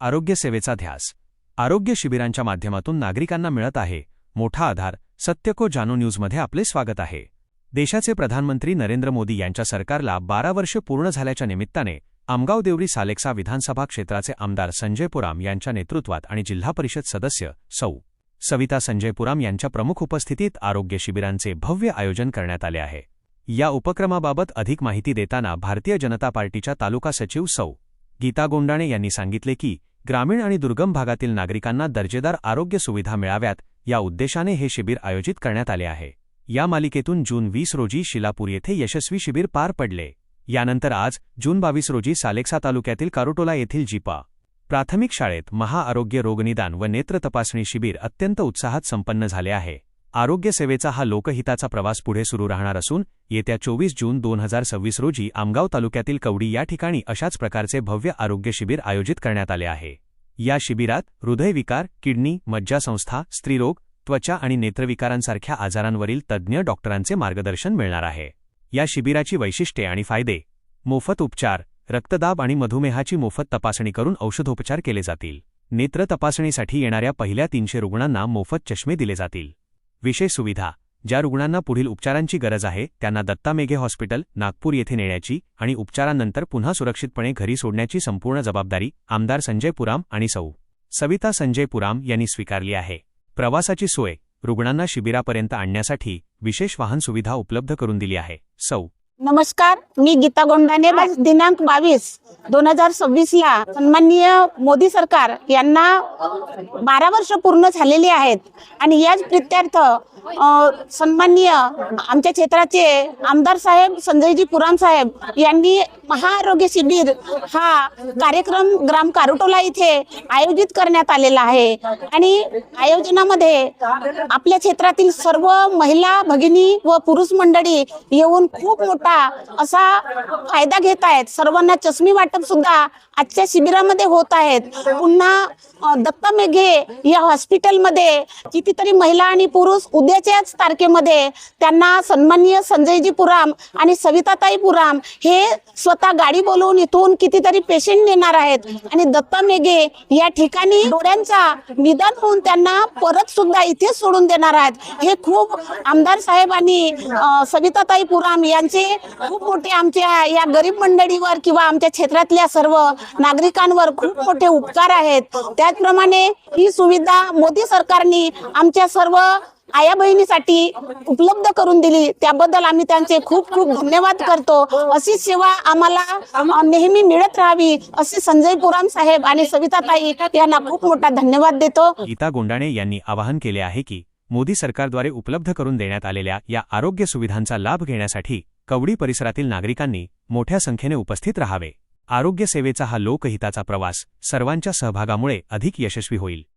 आरोग्य सेवेचा ध्यास. आरोग्य शिबिरांच्या माध्यमातून नागरिकांना मिळत आहे मोठा आधार. सत्य को जानो न्यूजमध्ये आपले स्वागत आहे. देशाचे प्रधानमंत्री नरेंद्र मोदी यांच्या सरकारला 12 वर्षे पूर्ण झाल्याच्या निमित्ताने आमगाव देवरी सालेकसा विधानसभा क्षेत्राचे आमदार संजय पुराम यांच्या नेतृत्वात आणि जिल्हा परिषद सदस्य सौ. सविता संजय पुराम यांच्या प्रमुख उपस्थितीत आरोग्य शिबिरांचे भव्य आयोजन करण्यात आले आहे. या उपक्रमाबाबत अधिक माहिती देताना भारतीय जनता पार्टीच्या तालुका सचिव सौ. गीता गोंडाणे यांनी सांगितले की ग्रामीण आणि दुर्गम भागातील नागरिकांना दर्जेदार आरोग्य सुविधा मिळाव्यात या उद्देशाने हे शिबिर आयोजित करण्यात आले आहे. या मालिकेतून जून 20 रोजी शिलापूर येथे यशस्वी शिबिर पार पडले. यानंतर आज जून 22 रोजी सालेकसा तालुक्यातील कारुटोला येथील जिपा प्राथमिक शाळेत महाआरोग्य रोगनिदान व नेत्र तपासणी शिबिर अत्यंत उत्साहात संपन्न झाले आहे. आरोग्य सेवेचा हा लोकहिताचा प्रवास पुढे सुरू राहणार असून येत्या 24 जून 2026 रोजी आमगाव तालुक्यातील कवडी या ठिकाणी अशाच प्रकारचे भव्य आरोग्य शिबिर आयोजित करण्यात आले आहे. या शिबिरात हृदयविकार, किडनी, मज्जासंस्था, स्त्रीरोग, त्वचा आणि नेत्रविकारांसारख्या आजारांवरील तज्ज्ञ डॉक्टरांचे मार्गदर्शन मिळणार आहे. या शिबिराची वैशिष्ट्ये आणि फायदे: मोफत उपचार, रक्तदाब आणि मधुमेहाची मोफत तपासणी करून औषधोपचार केले जातील. नेत्र तपासणीसाठी येणाऱ्या पहिल्या 300 रुग्णांना मोफत चष्मे दिले जातील. विशेष सुविधा: ज्या रुग्णांना पुढील उपचारांची गरज आहे त्यांना दत्ता मेघे हॉस्पिटल, नागपूर येथे नेण्याची आणि उपचारांनंतर पुन्हा सुरक्षितपणे घरी सोडण्याची संपूर्ण जबाबदारी आमदार संजय पुराम आणि सौ. सविता संजय पुराम यांनी स्वीकारली आहे. प्रवासाची सोय: रुग्णांना शिबिरापर्यंत आणण्यासाठी विशेष वाहन सुविधा उपलब्ध करून दिली आहे. सौ. नमस्कार, मी गीता गोंडाणे. दिनांक 22/2026 ला सन्माननीय मोदी सरकार यांना 12 वर्ष पूर्ण झालेली आहेत आणि याच प्रित्यर्थ सन्माननीय आमच्या क्षेत्राचे आमदार साहेब संजयजी पुराम साहेब यांनी महाआरोग्य शिबिर हा कार्यक्रम ग्राम कारुटोला इथे आयोजित करण्यात आलेला आहे. आणि आयोजनामध्ये आपल्या क्षेत्रातील सर्व महिला भगिनी व पुरुष मंडळी येऊन खूप मोठा असा फायदा घेत आहेत. सर्वांना चष्मे वाटप सुद्धा आजच्या शिबिरामध्ये होत आहेत. पुन्हा दत्ता मेघे या हॉस्पिटलमध्ये कितीतरी महिला आणि पुरुष उद्याच्याच तारखेमध्ये त्यांना सन्माननीय संजयजी पुराम आणि सविताताई पुराम हे स्वतः गाडी बोलवून इथून कितीतरी पेशंट नेणार आहेत आणि दत्ता मेघे या ठिकाणी डोळ्यांचा निदान होऊन त्यांना परत सुद्धा इथेच सोडून देणार आहेत. हे खूप आमदार साहेब आणि सविताताई पुराम यांचे खूप मोठे आमच्या या गरीब मंडळीवर किंवा आमच्या क्षेत्रातल्या सर्व नागरिकांवर खूप मोठे उपकार आहेत. त्याचप्रमाणे ही सुविधा मोदी सरकारने आमच्या सर्व आया बहिणीसाठी उपलब्ध करून दिली. त्याबद्दल आम्ही त्यांचे खूप खूप धन्यवाद करतो. अशी सेवा आम्हाला नेहमी मिळत राहावी असे संजय पुराम साहेब आणि सविताताई यांना खूप मोठा धन्यवाद देतो. गीता गोंडाणे यांनी आवाहन केले आहे की मोदी सरकारद्वारे उपलब्ध करून देण्यात आलेल्या या आरोग्य सुविधांचा लाभ घेण्यासाठी कवडी परिसरातील नागरिकांनी मोठ्या संख्येने उपस्थित राहावे. आरोग्य सेवेचा हा लोकहिताचा प्रवास सर्वांच्या सहभागामुळे अधिक यशस्वी होईल.